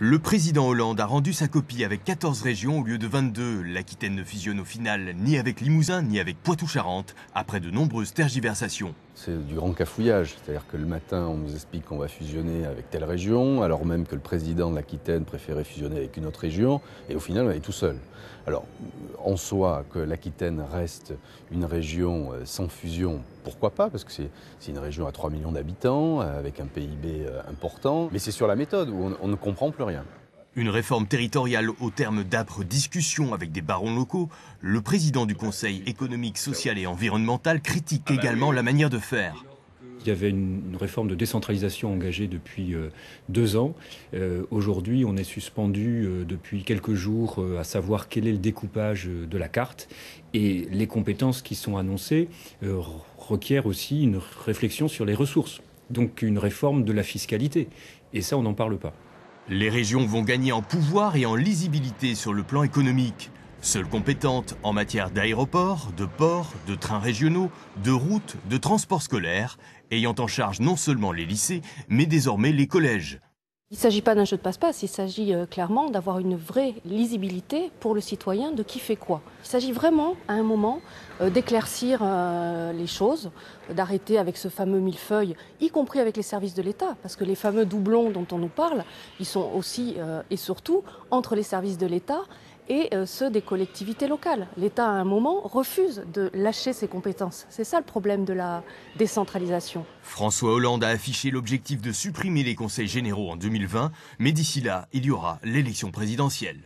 Le président Hollande a rendu sa copie avec 14 régions au lieu de 22. L'Aquitaine ne fusionne au final ni avec Limousin ni avec Poitou-Charentes, après de nombreuses tergiversations. C'est du grand cafouillage, c'est-à-dire que le matin on nous explique qu'on va fusionner avec telle région, alors même que le président de l'Aquitaine préférait fusionner avec une autre région, et au final on est tout seul. Alors en soi, que l'Aquitaine reste une région sans fusion, pourquoi pas, parce que c'est une région à 3 millions d'habitants, avec un PIB important, mais c'est sur la méthode où on ne comprend plus rien. Une réforme territoriale au terme d'âpres discussions avec des barons locaux, le président du Conseil économique, social et environnemental critique également la manière de faire. Il y avait une réforme de décentralisation engagée depuis 2 ans. Aujourd'hui, on est suspendu depuis quelques jours à savoir quel est le découpage de la carte. Et les compétences qui sont annoncées requièrent aussi une réflexion sur les ressources. Donc une réforme de la fiscalité. Et ça, on n'en parle pas. Les régions vont gagner en pouvoir et en lisibilité sur le plan économique. Seules compétentes en matière d'aéroports, de ports, de trains régionaux, de routes, de transports scolaires, ayant en charge non seulement les lycées, mais désormais les collèges. Il ne s'agit pas d'un jeu de passe-passe, il s'agit clairement d'avoir une vraie lisibilité pour le citoyen de qui fait quoi. Il s'agit vraiment, à un moment, d'éclaircir les choses, d'arrêter avec ce fameux millefeuille, y compris avec les services de l'État, parce que les fameux doublons dont on nous parle, ils sont aussi et surtout entre les services de l'État et ceux des collectivités locales. L'État, à un moment, refuse de lâcher ses compétences. C'est ça le problème de la décentralisation. François Hollande a affiché l'objectif de supprimer les conseils généraux en 2020, mais d'ici là, il y aura l'élection présidentielle.